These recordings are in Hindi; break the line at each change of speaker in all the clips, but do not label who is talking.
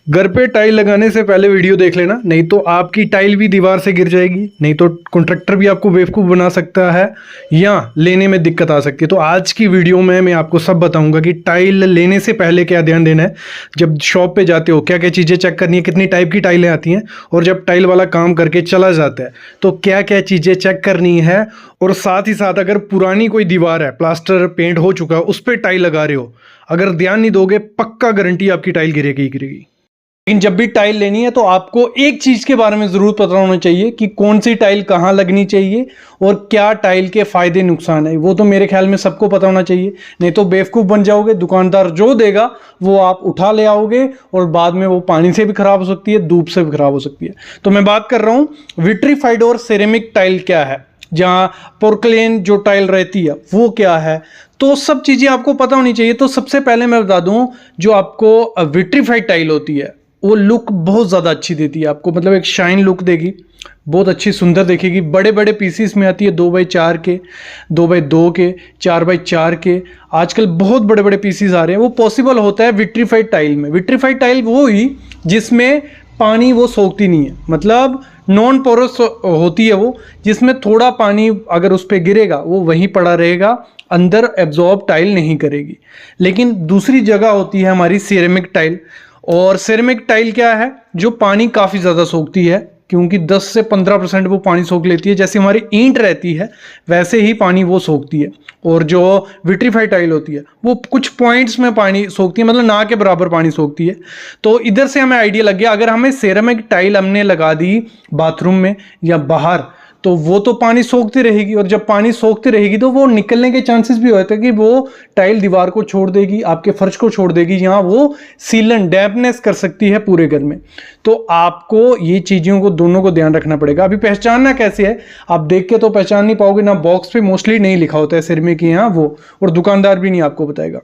घर पे टाइल लगाने से पहले वीडियो देख लेना, नहीं तो आपकी टाइल भी दीवार से गिर जाएगी, नहीं तो कॉन्ट्रैक्टर भी आपको बेवकूफ़ बना सकता है या लेने में दिक्कत आ सकती है। तो आज की वीडियो में मैं आपको सब बताऊंगा कि टाइल लेने से पहले क्या ध्यान देना है, जब शॉप पे जाते हो क्या क्या चीज़ें चेक करनी है, कितनी टाइप की टाइलें आती हैं, और जब टाइल वाला काम करके चला जाता है तो क्या क्या चीज़ें चेक करनी है। और साथ ही साथ अगर पुरानी कोई दीवार है, प्लास्टर पेंट हो चुका है, उस पर टाइल लगा रहे हो, अगर ध्यान नहीं दोगे पक्का गारंटी आपकी टाइल गिरेगी ही गिरेगी। लेकिन जब भी टाइल लेनी है तो आपको एक चीज के बारे में जरूर पता होना चाहिए कि कौन सी टाइल कहाँ लगनी चाहिए और क्या टाइल के फायदे नुकसान है। वो तो मेरे ख्याल में सबको पता होना चाहिए, नहीं तो बेवकूफ बन जाओगे। दुकानदार जो देगा वो आप उठा ले आओगे और बाद में वो पानी से भी खराब हो सकती है, धूप से भी खराब हो सकती है। तो मैं बात कर रहा हूं विट्रीफाइड और सिरेमिक टाइल क्या है, जहां पोर्कलेन जो टाइल रहती है वो क्या है, तो सब चीजें आपको पता होनी चाहिए। तो सबसे पहले मैं बता दूं, जो आपको विट्रीफाइड टाइल होती है वो लुक बहुत ज़्यादा अच्छी देती है आपको, मतलब एक शाइन लुक देगी, बहुत अच्छी सुंदर दिखेगी। बड़े बड़े पीसीस में आती है, 2x4 के, 2x2 के, 4x4 के, आजकल बहुत बड़े बड़े पीसीस आ रहे हैं। वो पॉसिबल होता है विट्रीफाइड टाइल में। विट्रीफाइड टाइल वो ही जिसमें पानी वो सोखती नहीं है, मतलब नॉन पोरस होती है वो, जिसमें थोड़ा पानी अगर उस पर गिरेगा वो वहीं पड़ा रहेगा, अंदर एब्जॉर्ब टाइल नहीं करेगी। लेकिन दूसरी जगह होती है हमारी सिरेमिक टाइल। और सिरेमिक टाइल क्या है, जो पानी काफ़ी ज़्यादा सोखती है, क्योंकि 10 से 15% वो पानी सोख लेती है। जैसे हमारी ईंट रहती है वैसे ही पानी वो सोखती है। और जो विट्रीफाइड टाइल होती है वो कुछ पॉइंट्स में पानी सोखती है, मतलब ना के बराबर पानी सोखती है। तो इधर से हमें आइडिया लग गया, अगर हमें सिरेमिक टाइल हमने लगा दी बाथरूम में या बाहर, तो वो तो पानी सोखती रहेगी, और जब पानी सोखती रहेगी तो वो निकलने के चांसेस भी होते हैं कि वो टाइल दीवार को छोड़ देगी, आपके फर्श को छोड़ देगी, यहाँ वो सीलन डैम्पनेस कर सकती है पूरे घर में। तो आपको ये चीज़ों को दोनों को ध्यान रखना पड़ेगा। अभी पहचानना कैसे है, आप देख के तो पहचान नहीं पाओगे ना, बॉक्स पे मोस्टली नहीं लिखा होता है सिरेमिक की यहाँ वो, और दुकानदार भी नहीं आपको बताएगा।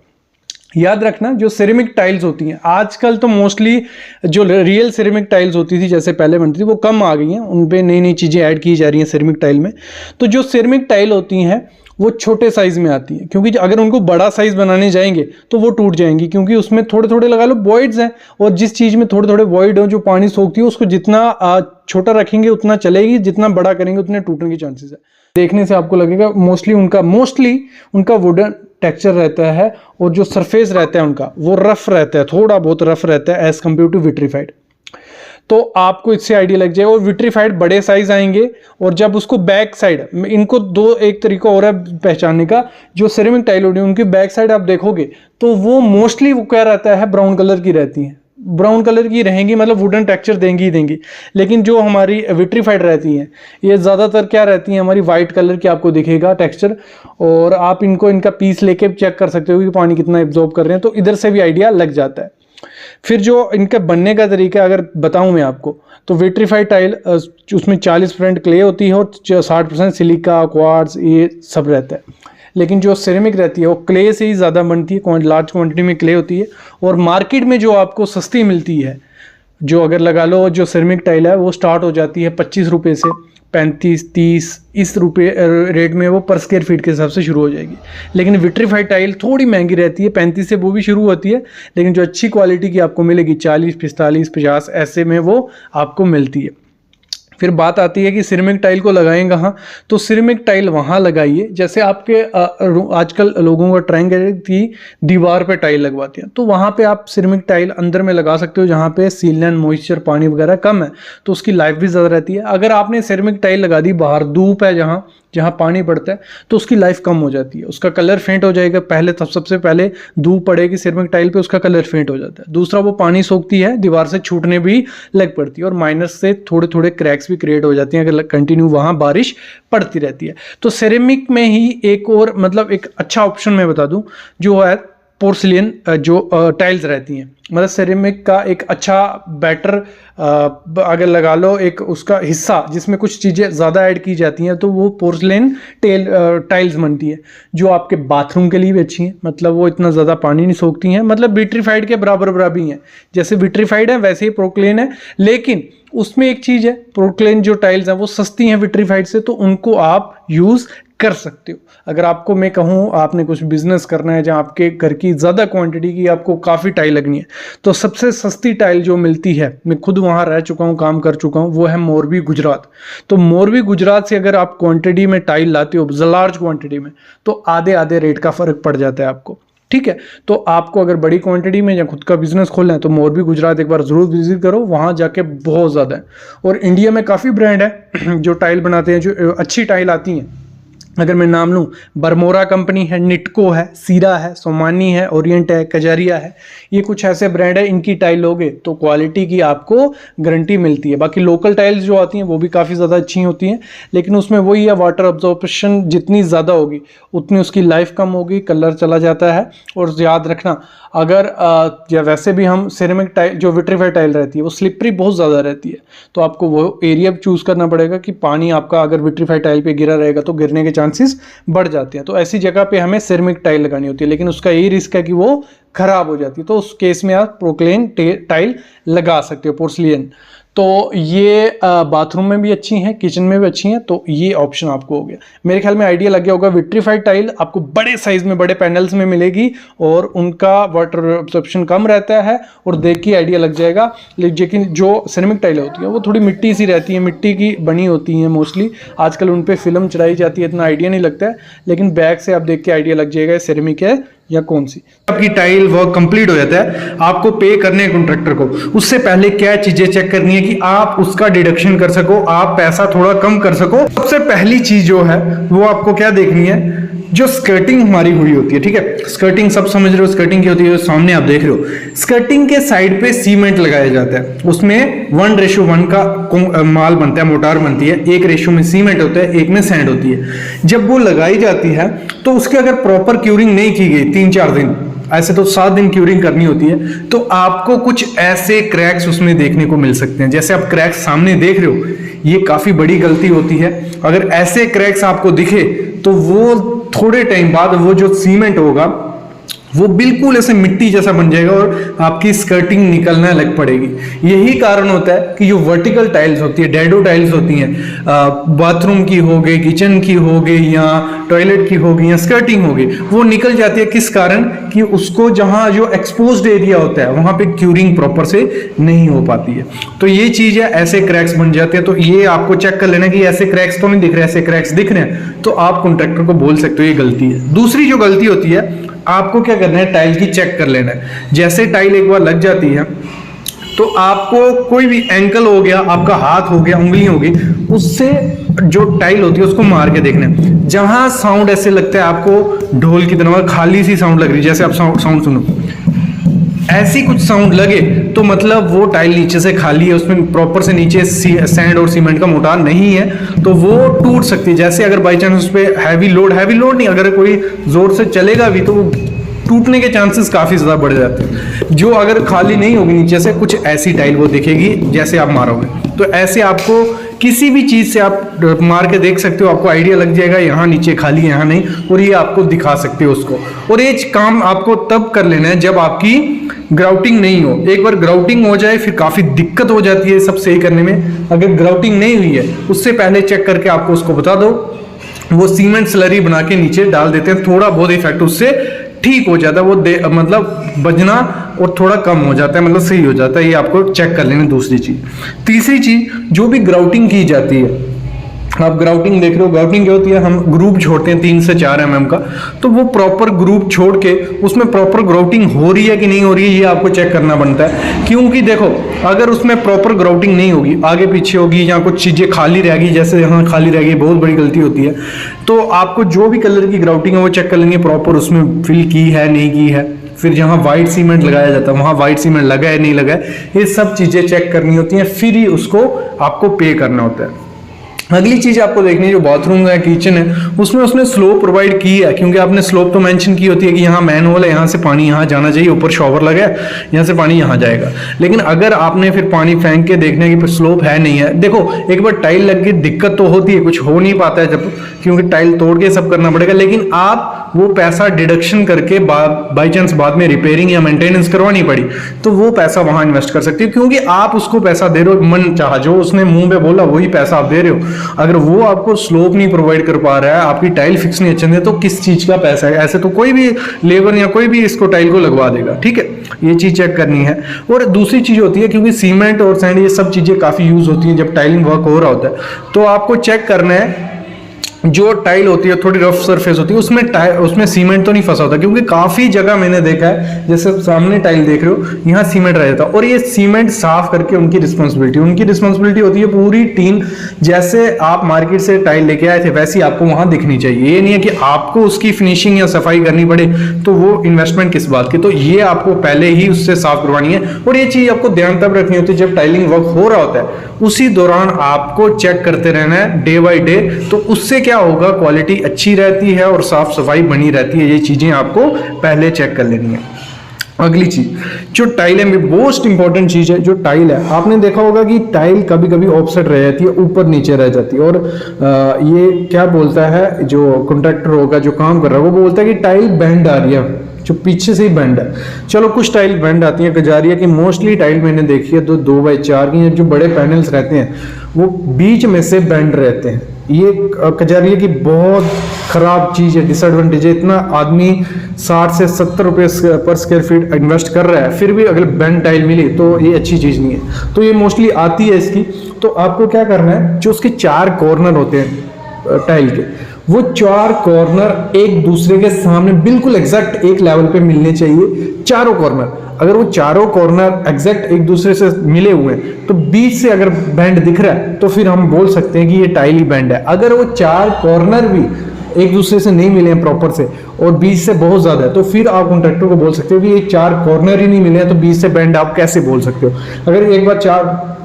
याद रखना, जो सिरेमिक टाइल्स होती हैं आजकल तो मोस्टली जो रियल सिरेमिक टाइल्स होती थी जैसे पहले बनती थी वो कम आ गई हैं, उन पे नई नई चीज़ें ऐड की जा रही हैं सिरेमिक टाइल में। तो जो सिरेमिक टाइल होती हैं वो छोटे साइज़ में आती हैं, क्योंकि अगर उनको बड़ा साइज़ बनाने जाएंगे तो वो टूट जाएंगी, क्योंकि उसमें थोड़े थोड़े लगा लो वॉइड्स हैं, और जिस चीज़ में थोड़े थोड़े वॉइड हो जो पानी सोखती है उसको जितना छोटा रखेंगे उतना चलेगी, जितना बड़ा करेंगे उतने टूटने के चांसेस है। देखने से आपको लगेगा मोस्टली उनका वुडन टेक्सचर रहता है, और जो सरफेस रहता है उनका वो रफ रहता है, थोड़ा बहुत रफ रहता है एज कम्पेयर टू विट्रीफाइड। तो आपको इससे आइडिया लग जाएगा। और विट्रीफाइड बड़े साइज आएंगे, और जब उसको बैक साइड, इनको दो एक तरीका और है पहचानने का, जो सिरेमिक टाइल होती है उनकी बैक साइड आप देखोगे तो वो मोस्टली वो क्या रहता है, ब्राउन कलर की रहती है, ब्राउन कलर की रहेंगी, मतलब वुडन टेक्सचर देंगी ही देंगी। लेकिन जो हमारी विट्रीफाइड रहती हैं ये ज़्यादातर क्या रहती हैं, हमारी वाइट कलर की आपको दिखेगा टेक्सचर। और आप इनका पीस लेके चेक कर सकते हो कि पानी कितना एब्जॉर्ब कर रहे हैं, तो इधर से भी आइडिया लग जाता है। फिर जो इनका बनने का तरीका अगर बताऊं मैं आपको, तो विट्रीफाइड टाइल उसमें 40% क्ले होती है और 60% सिलिका क्वार्ट्ज ये सब रहता है। लेकिन जो सिरेमिक रहती है वो क्ले से ही ज़्यादा बनती है, लार्ज क्वांटिटी में क्ले होती है। और मार्केट में जो आपको सस्ती मिलती है, जो अगर लगा लो जो सिरेमिक टाइल है वो स्टार्ट हो जाती है 25 रुपये से 35-30 इस रुपये रेट में, वो पर स्क्वायर फीट के हिसाब से शुरू हो जाएगी। लेकिन विट्रीफाइड टाइल थोड़ी महंगी रहती है, 35 से वो भी शुरू होती है, लेकिन जो अच्छी क्वालिटी की आपको मिलेगी 40, 45, 50 ऐसे में वो आपको मिलती है। फिर बात आती है कि सिरेमिक टाइल को लगाएं कहाँ, तो सिरेमिक टाइल वहाँ लगाइए जैसे आपके आजकल लोगों का ट्रेंड है कि दीवार पे टाइल लगवाते हैं, तो वहाँ पे आप सिरेमिक टाइल अंदर में लगा सकते हो जहाँ पे सीलन मॉइस्चर पानी वगैरह कम है, तो उसकी लाइफ भी ज़्यादा रहती है। अगर आपने सिरेमिक टाइल लगा दी बाहर, धूप है जहाँ जहाँ पानी पड़ता है, तो उसकी लाइफ कम हो जाती है, उसका कलर फेंट हो जाएगा। पहले तब सबसे पहले धूप पड़ेगी सिरेमिक टाइल पे, उसका कलर फेंट हो जाता है। दूसरा वो पानी सोखती है, दीवार से छूटने भी लग पड़ती है, और माइनस से थोड़े थोड़े क्रैक्स भी क्रिएट हो जाती हैं अगर कंटिन्यू वहाँ बारिश पड़ती रहती है। तो सिरेमिक में ही एक और मतलब एक अच्छा ऑप्शन मैं बता दूँ, जो है पोर्सिलियन जो टाइल्स रहती हैं, मतलब सिरेमिक का एक अच्छा बेटर अगर लगा लो एक उसका हिस्सा जिसमें कुछ चीज़ें ज़्यादा ऐड की जाती हैं, तो वो पोर्सिलियन टाइल्स बनती है, जो आपके बाथरूम के लिए भी अच्छी हैं, मतलब वो इतना ज़्यादा पानी नहीं सोखती हैं, मतलब विट्रीफाइड के बराबर बराबर ही हैं। जैसे विट्रीफाइड है वैसे ही पोर्सिलियन है, लेकिन उसमें एक चीज़ है, प्रोक्लेन जो टाइल्स हैं वो सस्ती हैं विट्रीफाइड से, तो उनको आप यूज़ कर सकते हो। अगर आपको मैं कहूँ आपने कुछ बिजनेस करना है जहाँ आपके घर की ज़्यादा क्वांटिटी की आपको काफ़ी टाइल लगनी है, तो सबसे सस्ती टाइल जो मिलती है, मैं खुद वहाँ रह चुका हूँ, काम कर चुका हूँ, वो है मोरबी गुजरात। तो मोरबी गुजरात से अगर आप क्वांटिटी में टाइल लाते हो लार्ज क्वांटिटी में, तो आधे आधे रेट का फ़र्क पड़ जाता है आपको। ठीक है, तो आपको अगर बड़ी क्वांटिटी में या खुद का बिजनेस खोलना है तो मोरबी गुजरात एक बार ज़रूर विजिट करो, वहाँ जाके बहुत ज़्यादा है। और इंडिया में काफ़ी ब्रांड है जो टाइल बनाते हैं, जो अच्छी टाइल आती हैं। अगर मैं नाम लूँ, बरमोरा कंपनी है, निटको है, सीरा है, सोमानी है, ओरिएंट है, कजारिया है, ये कुछ ऐसे ब्रांड है, इनकी टाइल लोगे तो क्वालिटी की आपको गारंटी मिलती है। बाकी लोकल टाइल्स जो आती हैं वो भी काफ़ी ज़्यादा अच्छी होती हैं, लेकिन उसमें वही है, वाटर अब्जॉर्प्शन जितनी ज़्यादा होगी उतनी उसकी लाइफ कम होगी, कलर चला जाता है। और याद रखना, अगर या वैसे भी हम सिरेमिक टाइल जो विट्रीफाइड टाइल रहती है वो स्लिपरी बहुत ज़्यादा रहती है, तो आपको वो एरिया चूज़ करना पड़ेगा कि पानी आपका अगर विट्रीफाइड टाइल पे गिरा रहेगा तो गिरने के चांसेस बढ़ जाते हैं। तो ऐसी जगह पे हमें सिरेमिक टाइल लगानी होती है, लेकिन उसका यही रिस्क है कि वो खराब हो जाती है, तो उस केस में आप प्रोक्लेन टाइल लगा सकते हो, पोर्सिलियन। तो ये बाथरूम में भी अच्छी हैं, किचन में भी अच्छी हैं, तो ये ऑप्शन आपको हो गया। मेरे ख्याल में आइडिया लग गया होगा। विट्रीफाइड टाइल आपको बड़े साइज में, बड़े पैनल्स में मिलेगी और उनका वाटर एब्जॉर्प्शन कम रहता है, और देख के आइडिया लग जाएगा। लेकिन जो सिरेमिक टाइलें होती हैं वो थोड़ी मिट्टी सी रहती हैं, मिट्टी की बनी होती हैं मोस्टली, आजकल उन पर फिल्म चढ़ाई जाती है, इतना आइडिया नहीं लगता है, लेकिन बैक से आप देख के आइडिया लग जाएगा सिरेमिक है या कौन सी। आपकी टाइल वर्क कंप्लीट हो जाता है, आपको पे करने हैं कॉन्ट्रैक्टर को, उससे पहले क्या चीजें चेक करनी है कि आप उसका डिडक्शन कर सको, आप पैसा थोड़ा कम कर सको। सबसे पहली चीज जो है वो आपको क्या देखनी है, जो स्कर्टिंग हमारी हुई होती है। ठीक है, स्कर्टिंग सब समझ रहे हो, स्कर्टिंग क्या होती है, सामने आप देख रहे हो। स्कर्टिंग के साइड पे सीमेंट लगाया जाता है, उसमें 1:1 का माल बनता है, मोटार बनती है, 1 रेशो में सीमेंट होता है, 1 में सैंड होती है। जब वो लगाई जाती है तो उसके अगर प्रॉपर क्यूरिंग नहीं की गई 3-4 दिन, ऐसे तो 7 दिन क्यूरिंग करनी होती है, तो आपको कुछ ऐसे क्रैक्स उसमें देखने को मिल सकते हैं। जैसे आप क्रैक्स सामने देख रहे हो, ये काफी बड़ी गलती होती है। अगर ऐसे क्रैक्स आपको दिखे तो वो थोड़े टाइम बाद वो जो सीमेंट होगा वो बिल्कुल ऐसे मिट्टी जैसा बन जाएगा और आपकी स्कर्टिंग निकलने लग पड़ेगी। यही कारण होता है कि जो वर्टिकल टाइल्स होती है, डैडो टाइल्स होती हैं, बाथरूम की हो गई, किचन की हो गई, या टॉयलेट की हो गई, या स्कर्टिंग हो गई, वो निकल जाती है। किस कारण कि उसको जहां जो एक्सपोज्ड एरिया होता है वहां पे क्यूरिंग प्रॉपर से नहीं हो पाती है। तो ये चीज है, ऐसे क्रैक्स बन जाते हैं। तो ये आपको चेक कर लेना कि ऐसे क्रैक्स तो नहीं दिख रहे, ऐसे क्रैक्स दिख रहे हैं तो आप कॉन्ट्रैक्टर को बोल सकते हो ये गलती है। दूसरी जो गलती होती है, आपको क्या करना है, टाइल की चेक कर लेना है। जैसे टाइल एक बार लग जाती है तो आपको कोई भी एंकल हो गया, आपका हाथ हो गया, उंगली हो गई, उससे जो टाइल होती है उसको मार के देखना है। जहां साउंड ऐसे लगता है आपको ढोल की तरह खाली सी साउंड लग रही है, जैसे आप साउंड सुनो, ऐसी कुछ साउंड लगे तो मतलब वो टाइल नीचे से खाली है, उसमें प्रॉपर से नीचे सैंड और सीमेंट का मोटार नहीं है, तो वो टूट सकती है। जैसे अगर बाई चांस उस पर हैवी लोड नहीं, अगर कोई जोर से चलेगा भी तो वो टूटने के चांसेस काफी ज्यादा बढ़ जाते हैं। जो अगर खाली नहीं होगी नीचे से, कुछ ऐसी टाइल वो दिखेगी जैसे आप मारोगे। तो ऐसे आपको किसी भी चीज से आप मार के देख सकते हो, आपको आइडिया लग जाएगा यहाँ नीचे खाली है, यहाँ नहीं, और ये आपको दिखा सकते हो उसको। और ये काम आपको तब कर लेना है जब आपकी ग्राउटिंग नहीं हो। एक बार ग्राउटिंग हो जाए फिर काफी दिक्कत हो जाती है सब सही करने में। अगर ग्राउटिंग नहीं हुई है उससे पहले चेक करके आपको उसको बता दो, वो सीमेंट स्लरी बना के नीचे डाल देते हैं, थोड़ा बहुत इफेक्ट उससे ठीक हो जाता है, वो मतलब बजना और थोड़ा कम हो जाता है, मतलब सही हो जाता है। ये आपको चेक कर लेना। दूसरी चीज, तीसरी चीज, जो भी ग्राउटिंग की जाती है, आप ग्राउटिंग देख रहे हो, ग्राउटिंग क्या होती है, हम ग्रुप छोड़ते हैं 3 से 4 mm का, तो वो प्रॉपर ग्रुप छोड़ के उसमें प्रॉपर ग्राउटिंग हो रही है कि नहीं हो रही है, ये आपको चेक करना बनता है। क्योंकि देखो, अगर उसमें प्रॉपर ग्राउटिंग नहीं होगी, आगे पीछे होगी, या कुछ चीजें खाली रहेगी, जैसे यहाँ खाली रहेगी, बहुत बड़ी गलती होती है। तो आपको जो भी कलर की ग्राउटिंग है वो चेक कर लेंगे प्रॉपर उसमें फिल की है नहीं की है। फिर जहाँ व्हाइट सीमेंट लगाया जाता है वहाँ व्हाइट सीमेंट लगा है नहीं लगा है, ये सब चीजें चेक करनी होती हैं, फिर ही उसको आपको पे करना होता है। अगली चीज आपको देखनी है, जो बाथरूम है, किचन है, उसमें उसने स्लोप प्रोवाइड की है, क्योंकि आपने स्लोप तो मेंशन की होती है कि यहाँ मैन होल है, यहाँ से पानी यहाँ जाना चाहिए, ऊपर शॉवर लगा है, यहाँ से पानी यहाँ जाएगा। लेकिन अगर आपने फिर पानी फेंक के देखना है कि स्लोप है नहीं है, देखो एक बार टाइल लग गई दिक्कत तो होती है, कुछ हो नहीं पाता है जब, क्योंकि टाइल तोड़ के सब करना पड़ेगा। लेकिन आप वो पैसा डिडक्शन करके बाई चांस बाद में रिपेयरिंग या मेंटेनेंस करवानी पड़ी तो वो पैसा वहां इन्वेस्ट कर सकते हो, क्योंकि आप उसको पैसा दे रहे हो मन चाहा, जो उसने मुंह पे बोला वही पैसा आप दे रहे हो। अगर वो आपको स्लोप नहीं प्रोवाइड कर पा रहा है, आपकी टाइल फिक्स नहीं अच्छे से, तो किस चीज का पैसा है? ऐसे तो कोई भी लेबर या कोई भी इसको टाइल को लगवा देगा। ठीक है, ये चीज चेक करनी है। और दूसरी चीज होती है, क्योंकि सीमेंट और सैंड ये सब चीजें काफी यूज होती हैं जब टाइलिंग वर्क हो रहा होता है, तो आपको चेक करना है जो टाइल होती है थोड़ी रफ सरफेस होती है उसमें सीमेंट तो नहीं फंसा होता, क्योंकि काफी जगह मैंने देखा है, जैसे सामने टाइल देख रहे हो यहाँ सीमेंट रह जाता है, और ये सीमेंट साफ करके उनकी रिस्पॉन्सिबिलिटी होती है। पूरी टीम जैसे आप मार्केट से टाइल लेके आए थे वैसी आपको वहां दिखनी चाहिए। ये नहीं है कि आपको उसकी फिनिशिंग या सफाई करनी पड़े, तो वो इन्वेस्टमेंट किस बात की? तो ये आपको पहले ही उससे साफ करवानी है। और ये चीज आपको ध्यान तब रखनी होती है जब टाइलिंग वर्क हो रहा होता है, उसी दौरान आपको चेक करते रहना है डे बाय डे। तो उससे क्या होगा, क्वालिटी अच्छी रहती है और साफ सफाई बनी रहती है। ये चीजें आपको पहले चेक कर लेनी है। अगली चीज जो टाइल है, मोस्ट इंपॉर्टेंट चीज है जो टाइल है, आपने देखा होगा कि टाइल कभी कभी ऑफसेट रह जाती है, ऊपर नीचे रह जाती है। और ये क्या बोलता है जो कॉन्ट्रैक्टर होगा जो काम कर रहा है, वो बोलता है कि टाइल बेंड आ रही है, जो पीछे से ही बेंड है। चलो कुछ टाइल बेंड आती है, कजारिया की मोस्टली टाइल मैंने देखी है तो 2x4 की, जो बड़े पैनल्स रहते हैं वो बीच में से बेंड रहते हैं। ये कजारिया की बहुत खराब चीज है, डिसएडवांटेज है। इतना आदमी 60 से 70 रुपए पर स्क्वायर फीट इन्वेस्ट कर रहा है, फिर भी अगर बेंड टाइल मिली तो ये अच्छी चीज नहीं है। तो ये मोस्टली आती है इसकी। तो आपको क्या करना है, जो उसके 4 कॉर्नर होते हैं टाइल के, वो 4 कॉर्नर एक दूसरे के सामने बिल्कुल एग्जैक्ट एक लेवल पे मिलने चाहिए, चारों कॉर्नर। अगर वो चारों कॉर्नर एग्जैक्ट एक दूसरे से मिले हुए हैं तो बीच से अगर बैंड दिख रहा है तो फिर हम बोल सकते हैं कि ये टाइल ही बैंड है। अगर वो 4 कॉर्नर भी एक दूसरे से नहीं मिले हैं प्रॉपर से और बीच से बहुत ज्यादा है, तो फिर आप कॉन्ट्रैक्टर को बोल सकते हो कि ये 4 कॉर्नर ही नहीं मिले हैं, तो बीच से बैंड आप कैसे बोल सकते हो? अगर एक बार 4,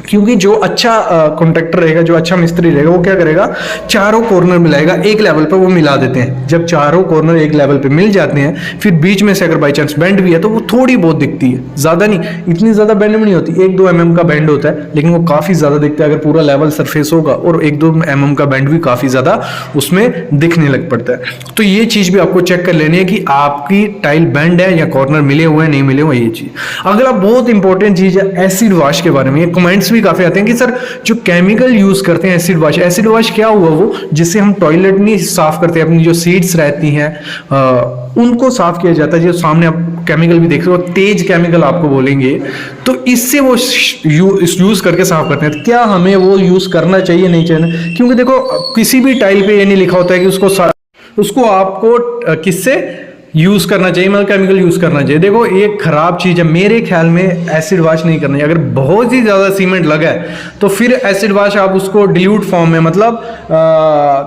क्योंकि जो अच्छा कॉन्ट्रैक्टर रहेगा, जो अच्छा मिस्त्री रहेगा, वो क्या करेगा, चारों कॉर्नर मिलाएगा, एक लेवल पर वो मिला देते हैं। जब चारों कॉर्नर एक लेवल पे मिल जाते हैं, फिर बीच में से अगर बाई चांस बेंड भी है तो वो थोड़ी बहुत दिखती है, ज्यादा नहीं, इतनी ज्यादा बेंड नहीं होती। 1-2 mm का बेंड होता है, लेकिन वो काफी ज्यादा दिखता है अगर पूरा लेवल सरफेस होगा, और 1-2 mm का बेंड भी काफी ज्यादा उसमें दिखने लग पड़ता है। तो ये चीज भी आपको चेक कर लेनी है कि आपकी टाइल बेंड है या कॉर्नर मिले हुए हैं, नहीं मिले हुए, ये चीज। अगला बहुत इंपॉर्टेंट चीज है एसिड वॉश के बारे में। ये कमेंट्स भी काफी आते हैं कि सर जो केमिकल यूज करते हैं एसिड वॉश क्या हुआ, वो जिससे हम टॉयलेट नहीं साफ करते, अपनी जो सीट्स रहती हैं उनको साफ किया जाता है। जो सामने आप केमिकल भी देख रहे हो, तेज केमिकल आपको बोलेंगे, तो इससे वो यूज करके साफ करते हैं। क्या हमें वो यूज करना चाहिए, नहीं चाहिए? क्योंकि देखो किसी भी टाइल पे ये नहीं लिखा होता है कि उसको आपको किससे यूज करना चाहिए, मतलब केमिकल यूज करना चाहिए। देखो ये खराब चीज है, मेरे ख्याल में एसिड वॉश नहीं करना चाहिए। अगर बहुत ही ज्यादा सीमेंट लगा है तो फिर एसिड वॉश आप उसको डिल्यूट फॉर्म में, मतलब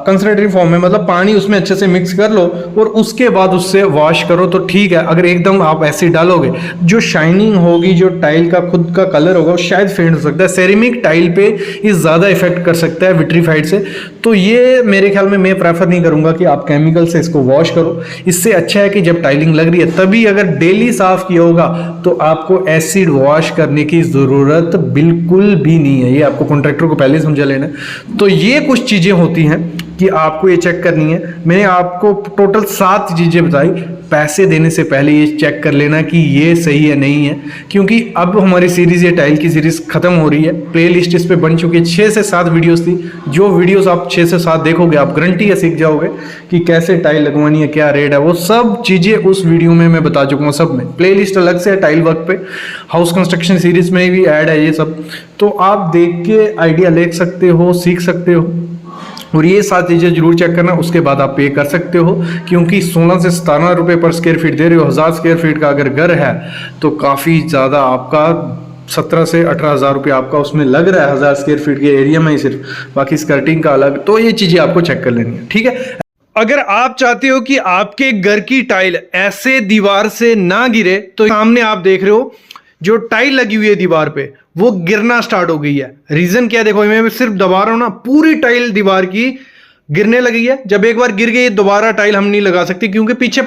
कंसंट्रेटेड फॉर्म में, मतलब पानी उसमें अच्छे से मिक्स कर लो और उसके बाद उससे वॉश करो तो ठीक है। अगर एकदम आप एसिड डालोगे, जो शाइनिंग होगी, जो टाइल का खुद का कलर होगा, वो शायद फेड हो सकता है। सेरेमिक टाइल पे ये ज्यादा इफेक्ट कर सकता है विट्रीफाइड से। तो ये मेरे ख्याल में मैं प्रेफर नहीं करूंगा कि आप केमिकल से इसको वॉश करो। इससे अच्छा है कि जब टाइलिंग लग रही है तभी अगर डेली साफ किया होगा तो आपको एसिड वॉश करने की जरूरत बिल्कुल भी नहीं है। ये आपको कॉन्ट्रैक्टर को पहले समझा लेना है। तो ये कुछ चीजें होती हैं कि आपको ये चेक करनी है। मैंने आपको टोटल 7 चीजें बताई। पैसे देने से पहले ये चेक कर लेना कि ये सही है नहीं है, क्योंकि अब हमारी सीरीज, ये टाइल की सीरीज खत्म हो रही है। प्लेलिस्ट इस पे बन चुकी है, 6 से 7 वीडियोस थी। जो वीडियोस आप 6 से 7 देखोगे, आप गारंटी है सीख जाओगे कि कैसे टाइल लगवानी है, क्या रेट है, वो सब चीजें उस वीडियो में मैं बता चुका हूँ। सब में प्लेलिस्ट अलग से है टाइल वर्क पे, हाउस कंस्ट्रक्शन सीरीज में भी ऐड है ये सब, तो आप देख के आइडिया ले सकते हो, सीख सकते हो। और ये 7 चीज़ें जरूर चेक करना, उसके बाद आप पे कर सकते हो। क्योंकि 16 से 17 रुपये पर स्क्वायर फीट दे रहे हो। 1000 स्क्वायर फीट का अगर घर है तो काफ़ी ज़्यादा आपका 17 से 18,000 रुपये आपका उसमें लग रहा है 1000 स्क्वायर फीट के एरिया में ही सिर्फ, बाकी स्कर्टिंग का अलग। तो ये चीज़ें आपको चेक कर लेनी है, ठीक है। अगर आप चाहते हो कि आपके घर की टाइल ऐसे दीवार से ना गिरे, तो सामने आप देख रहे हो जो टाइल लगी हुई है दीवार पे, वो गिरना स्टार्ट हो गई है। रीजन क्या है, देखो मैं सिर्फ दबा रहा हूं ना, पूरी टाइल दीवार की गिरने लगी है। जब एक बार गिर गई दोबारा टाइल हम नहीं लगा सकते, क्योंकि पीछे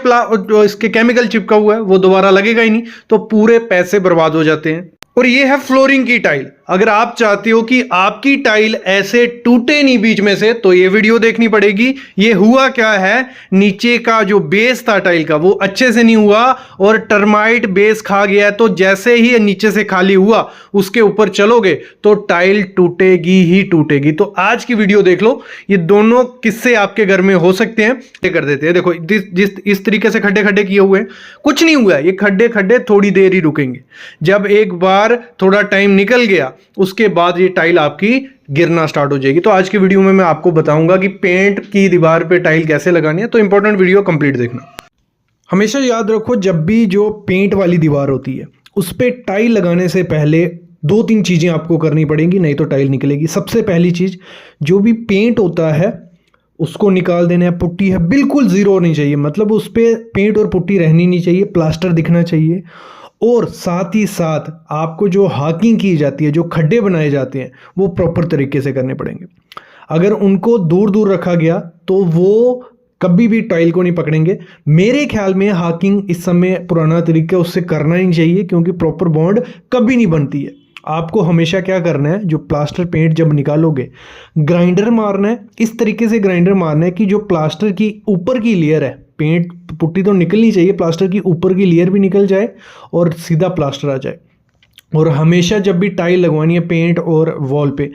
इसके केमिकल चिपका हुआ है, वो दोबारा लगेगा ही नहीं, तो पूरे पैसे बर्बाद हो जाते हैं। और ये है फ्लोरिंग की टाइल। अगर आप चाहते हो कि आपकी टाइल ऐसे टूटे नहीं बीच में से, तो ये वीडियो देखनी पड़ेगी। ये हुआ क्या है, नीचे का जो बेस था टाइल का वो अच्छे से नहीं हुआ और टर्माइट बेस खा गया। तो जैसे ही नीचे से खाली हुआ उसके ऊपर चलोगे तो टाइल टूटेगी ही टूटेगी। तो आज की वीडियो देख लो, ये दोनों किस्से आपके घर में हो सकते हैं। ये कर देते हैं, देखो जिस इस तरीके से खड्डे खड्डे किए हुए हैं, कुछ नहीं हुआ है, ये खड्डे खड्डे थोड़ी देर ही रुकेंगे। जब एक बार थोड़ा टाइम निकल गया उसके बाद ये टाइल आपकी गिरना स्टार्ट हो जाएगी। तो आज की वीडियो में मैं आपको बताऊंगा कि पेंट की दीवार पे टाइल कैसे लगानी है। तो इंपॉर्टेंट वीडियो कंप्लीट देखना। हमेशा याद रखो, जब भी जो पेंट वाली दीवार होती है उस पे टाइल लगाने से पहले 2-3 चीजें आपको करनी पड़ेंगी, नहीं तो टाइल निकलेगी। सबसे पहली चीज, जो भी पेंट होता है उसको निकाल देना है। पुट्टी है बिल्कुल जीरो होनी चाहिए, मतलब उस पे पेंट और पुट्टी रहनी नहीं चाहिए, प्लास्टर दिखना चाहिए। और साथ ही साथ आपको जो हाकिंग की जाती है, जो खड्डे बनाए जाते हैं, वो प्रॉपर तरीके से करने पड़ेंगे। अगर उनको दूर दूर रखा गया तो वो कभी भी टाइल को नहीं पकड़ेंगे। मेरे ख्याल में हाकिंग इस समय पुराना तरीका, उससे करना ही नहीं चाहिए, क्योंकि प्रॉपर बॉन्ड कभी नहीं बनती है। आपको हमेशा क्या करना है, जो प्लास्टर पेंट जब निकालोगे, ग्राइंडर मारना है। इस तरीके से ग्राइंडर मारना है कि जो प्लास्टर की ऊपर की लेयर है, पेंट पुट्टी तो निकलनी चाहिए, प्लास्टर की ऊपर की लेयर भी निकल जाए और सीधा प्लास्टर आ जाए। और हमेशा जब भी टाइल लगवानी है पेंट और वॉल पे,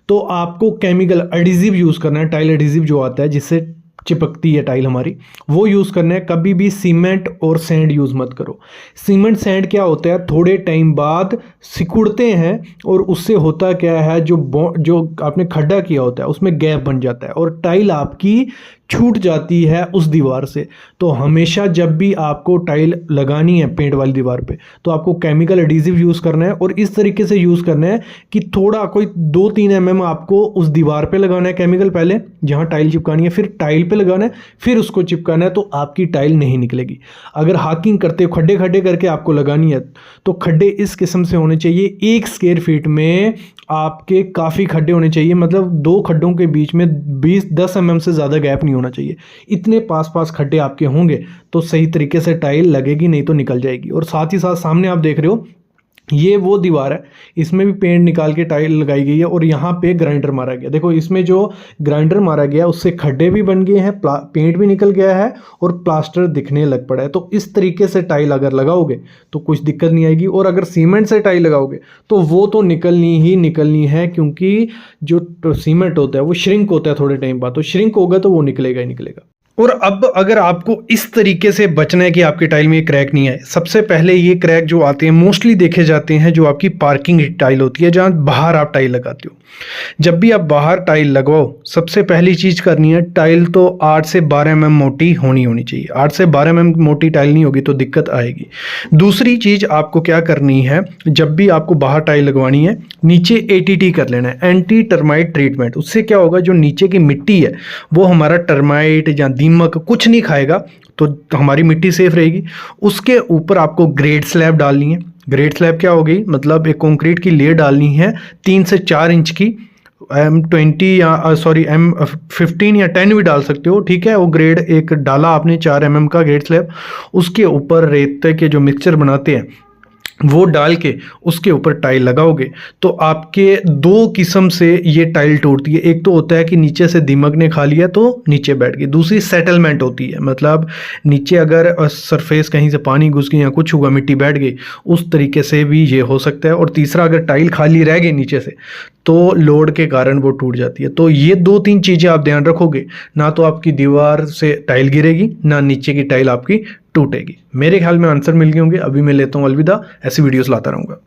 तो आपको केमिकल एडिजिव यूज़ करना है। टाइल एडिजिव जो आता है जिससे चिपकती है टाइल हमारी, वो यूज़ करना है। कभी भी सीमेंट और सैंड यूज़ मत करो। सीमेंट सैंड क्या होता है, थोड़े टाइम बाद सिकुड़ते हैं और उससे होता क्या है, जो आपने खड्डा किया होता है उसमें गैप बन जाता है और टाइल आपकी छूट जाती है उस दीवार से। तो हमेशा जब भी आपको टाइल लगानी है पेंट वाली दीवार पे, तो आपको केमिकल एडिजिव यूज़ करना है और इस तरीके से यूज़ करना है कि थोड़ा कोई 2-3 mm आपको उस दीवार पे लगाना है केमिकल, पहले जहाँ टाइल चिपकानी है, फिर टाइल पे लगाना है, फिर उसको चिपकाना है। तो आपकी टाइल नहीं निकलेगी। अगर हाकिंग करते हो, खड्डे खड्डे करके आपको लगानी है, तो खड्डे इस किस्म से होने चाहिए। 1 स्क्वायर फीट में आपके काफ़ी खड्डे होने चाहिए, मतलब 2 खड्डों के बीच में 20-10 mm से ज़्यादा गैप नहीं होना चाहिए। इतने पास पास खड्डे आपके होंगे तो सही तरीके से टाइल लगेगी, नहीं तो निकल जाएगी। और साथ ही साथ सामने आप देख रहे हो, ये वो दीवार है, इसमें भी पेंट निकाल के टाइल लगाई गई है और यहाँ पे ग्राइंडर मारा गया। देखो इसमें जो ग्राइंडर मारा गया उससे खड्डे भी बन गए हैं, पेंट भी निकल गया है और प्लास्टर दिखने लग पड़ा है। तो इस तरीके से टाइल अगर लगाओगे तो कुछ दिक्कत नहीं आएगी। और अगर सीमेंट से टाइल लगाओगे तो वो तो निकलनी ही निकलनी है, क्योंकि जो सीमेंट होता है वो श्रिंक होता है थोड़े टाइम बाद, तो श्रिंक होगा तो वो निकलेगा ही निकलेगा। और अब अगर आपको इस तरीके से बचना है कि आपकी टाइल में ये क्रैक नहीं आए, सबसे पहले ये क्रैक जो आते हैं मोस्टली देखे जाते हैं जो आपकी पार्किंग टाइल होती है, जहाँ बाहर आप टाइल लगाते हो। जब भी आप बाहर टाइल लगवाओ, सबसे पहली चीज़ करनी है, टाइल तो 8 से 12 mm मोटी होनी चाहिए। 8 से 12 mm मोटी टाइल नहीं होगी तो दिक्कत आएगी। दूसरी चीज़ आपको क्या करनी है, जब भी आपको बाहर टाइल लगवानी है, नीचे ATT कर लेना है, एंटी टर्माइट ट्रीटमेंट। उससे क्या होगा, जो नीचे की मिट्टी है वो हमारा टर्माइट या दीमक कुछ नहीं खाएगा, तो हमारी मिट्टी सेफ रहेगी। उसके ऊपर आपको ग्रेड स्लैब डालनी है। ग्रेड स्लैब क्या होगी, मतलब एक कंक्रीट की लेयर डालनी है 3 से 4 इंच की, M20 या M15 या 10 भी डाल सकते हो, ठीक है। वो ग्रेड एक डाला आपने 4 mm का ग्रेड स्लैब, उसके ऊपर रेत के जो मिक्सचर बनाते हैं वो डाल के उसके ऊपर टाइल लगाओगे तो आपके 2 किस्म से ये टाइल टूटती है। एक तो होता है कि नीचे से दीमक ने खा लिया तो नीचे बैठ गई, दूसरी सेटलमेंट होती है, मतलब नीचे अगर सरफेस कहीं से पानी घुस गई या कुछ हुआ, मिट्टी बैठ गई, उस तरीके से भी ये हो सकता है। और तीसरा, अगर टाइल खाली रह गई नीचे से तो लोड के कारण वो टूट जाती है। तो ये 2-3 चीज़ें आप ध्यान रखोगे, ना तो आपकी दीवार से टाइल गिरेगी, ना नीचे की टाइल आपकी टूटेगी। मेरे ख्याल में आंसर मिल गए होंगे। अभी मैं लेता हूँ अलविदा, ऐसी वीडियोस लाता रहूँगा।